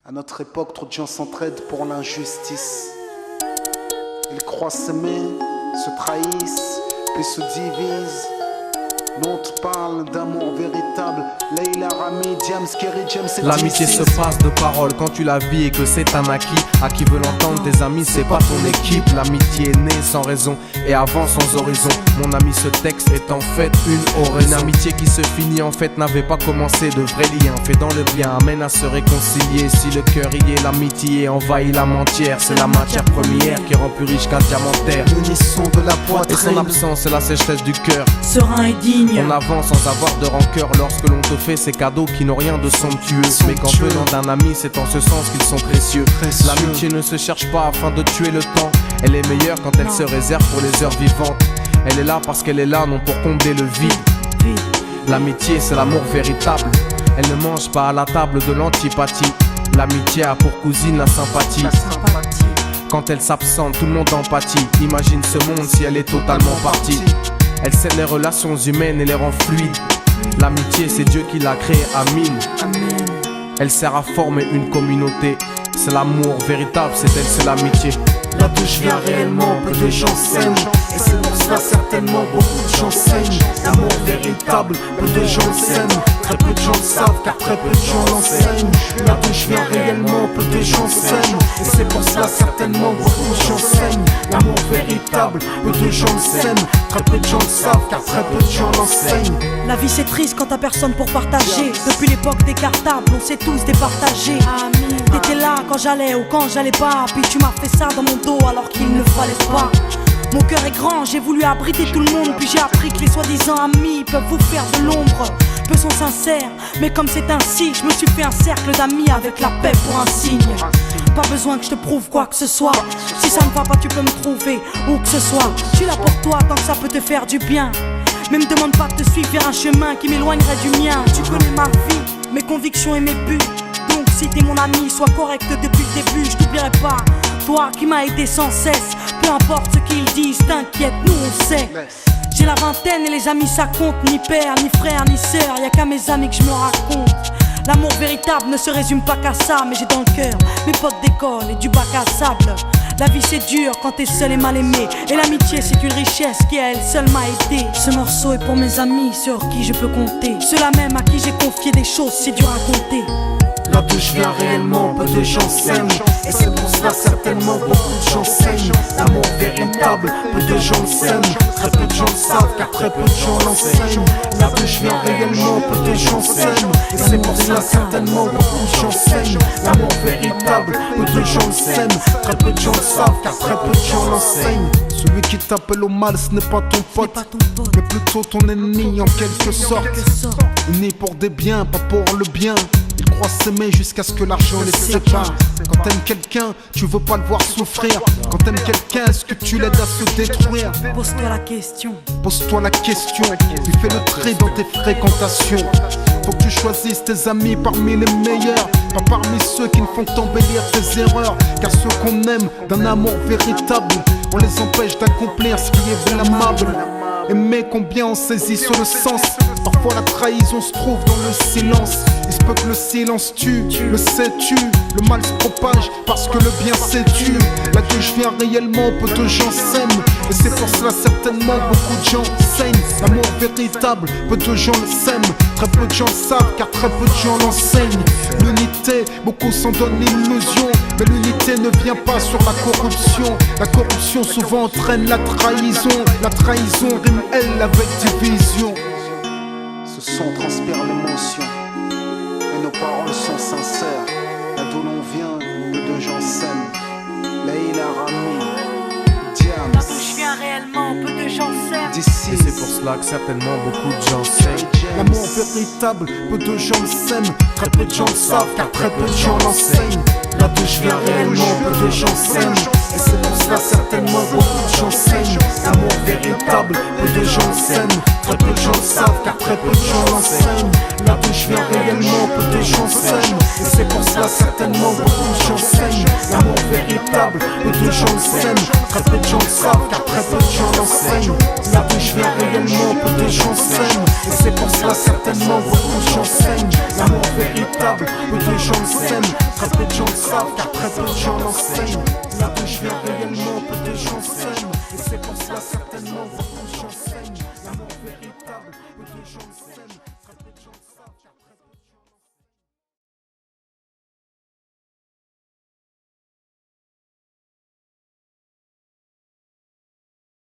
À notre époque, trop de gens s'entraident pour l'injustice. Ils croient s'aimer, se trahissent, puis se divisent. Nous on te parle d'amour véritable. Leila, Rami, Diams, Kerry, James et L'amitié se passe de paroles quand tu la vis et que c'est un acquis. À qui veut l'entendre, tes amis, c'est pas ton équipe. L'amitié est née sans raison et avance sans horizon. Mon ami, ce texte est en fait une oraison. Une amitié qui se finit en fait n'avait pas commencé. De vrais liens faits dans le bien amènent à se réconcilier. Si le cœur y est, l'amitié envahit l'âme entière. C'est la matière première qui rend plus riche qu'un diamantaire. L'unisson de la poitrine. Et son absence, c'est la sécheresse du cœur. Serein et digne. On avance sans avoir de rancœur lorsque l'on te fait ces cadeaux qui n'ont rien de somptueux. Mais qu'en venant d'un ami, c'est en ce sens qu'ils sont précieux. L'amitié ne se cherche pas afin de tuer le temps. Elle est meilleure quand elle se réserve pour les heures vivantes. Elle est là parce qu'elle est là, non pour combler le vide. L'amitié, c'est l'amour véritable. Elle ne mange pas à la table de l'antipathie. L'amitié a pour cousine la sympathie. Quand elle s'absente, tout le monde empathie. Imagine ce monde si elle est totalement partie. Elle scelle les relations humaines et les rend fluides. L'amitié, c'est Dieu qui l'a créée, Amin. Elle sert à former une communauté. C'est l'amour véritable, c'est elle, c'est l'amitié. Là d'où je viens réellement, peu de gens s'aiment. Et c'est pour cela certainement beaucoup de gens saignent. L'amour véritable, peu de gens s'aiment. Très peu de gens le savent car très peu de gens l'enseignent. Là d'où je viens réellement, peu de gens s'aiment. Et c'est pour cela certainement beaucoup de gens saignent. L'amour véritable, peu de gens le s'aiment. Très peu de gens le savent car très peu de gens l'enseignent. La vie c'est triste quand t'as personne pour partager. Depuis l'époque des cartables, on s'est tous départagés. T'étais là quand j'allais ou quand j'allais pas. Puis tu m'as fait ça dans mon dos alors qu'il ne fallait pas. Mon cœur est grand, j'ai voulu abriter tout le monde. Puis j'ai appris que les soi-disant amis peuvent vous faire de l'ombre. Peu sont sincères, mais comme c'est ainsi, je me suis fait un cercle d'amis avec la paix pour un signe. Pas besoin que je te prouve quoi que ce soit. Si ça ne va pas, tu peux me trouver où que ce soit. Je suis là pour toi tant que ça peut te faire du bien. Mais me demande pas de te suivre vers un chemin qui m'éloignerait du mien. Tu connais ma vie, mes convictions et mes buts. Donc si t'es mon ami, sois correct depuis le début. Je t'oublierai pas, toi qui m'as aidé sans cesse. Peu importe ce qu'ils disent, t'inquiète, nous on sait. J'ai la vingtaine et les amis ça compte. Ni père, ni frère, ni sœur, y'a qu'à mes amis que je me raconte. L'amour véritable ne se résume pas qu'à ça. Mais j'ai dans le cœur mes potes d'école et du bac à sable. La vie c'est dur quand t'es seul et mal aimé. Et l'amitié c'est une richesse qui à elle seule m'a aidé. Ce morceau est pour mes amis sur qui je peux compter. Ceux-là même à qui j'ai confié des choses, c'est dur à compter. Là d'où je viens réellement, peu de gens s'aiment. Et c'est pour cela certainement beaucoup de gens saignent. L'amour véritable, peu de gens le s'aiment. Très peu de gens le savent car très peu de gens l'enseignent. Là d'où je viens réellement, peu de gens s'aiment. Et c'est pour cela certainement beaucoup de gens saignent. L'amour véritable, peu de gens le s'aiment. Très peu de gens le savent car très peu de gens l'enseignent. Celui qui t'appelle au mal, ce n'est pas ton pote, mais plutôt ton ennemi en quelque sorte. Unis pour des biens, pas pour le bien. Ils croient s'aimer jusqu'à ce que l'argent les sépare. Quand t'aimes quelqu'un, tu veux pas le voir souffrir. Quand t'aimes quelqu'un, est-ce que tu l'aides à se détruire? Pose-toi la question. Pose-toi la question, puis fais le tri dans tes fréquentations. Faut que tu choisisses tes amis parmi les meilleurs, pas parmi ceux qui ne font qu'embellir tes erreurs. Car ceux qu'on aime d'un amour véritable, on les empêche d'accomplir ce qui est blâmable. Aimer combien on saisit sur le sens. Parfois la trahison se trouve dans le silence. Il se peut que le silence tue, le sais-tu. Le mal se propage parce que le bien séduit. Là d'où je viens réellement, peu de gens s'aiment. Et c'est pour cela certainement beaucoup de gens saignent. L'amour véritable, peu de gens le s'aiment. Très peu de gens le savent car très peu de gens l'enseignent. L'unité, beaucoup s'en donnent l'illusion. Mais l'unité ne vient pas sur la corruption. La corruption souvent entraîne la trahison. La trahison rime elle avec division. Ce son transpire l'émotion et nos paroles sont sincères. Là d'où l'on vient, peu de gens s'aiment. Leila, Rami, Diams. Là d'où je viens réellement, peu de gens s'aiment. D'ici, Et c'est pour cela que certainement beaucoup de gens saignent. l'amour véritable, peu de gens le s'aiment. Très peu de gens le savent car très peu de gens l'enseignent. Là d'où je viens réellement, peu de gens s'aiment. Et c'est pour cela certainement beaucoup de gens saignent. L'amour véritable, peu de gens le s'aiment. Très peu de gens le savent car très peu de gens l'enseignent. Là d'où je viens réellement, peu de gens s'aiment. Et c'est pour cela certainement beaucoup de gens saignent. L'amour véritable, peu de gens le s'aiment. Très peu de gens le savent car très peu de gens l'enseignent. Là d'où je viens réellement, peu de gens s'aiment. Et c'est pour cela certainement beaucoup de gens saignent. L'amour véritable, sable. Peu de gens le s'aiment, très peu de gens le savent, car très peu de gens l'enseignent. Là d'où je viens réellement, peu de gens s'aiment, et c'est pour cela certainement.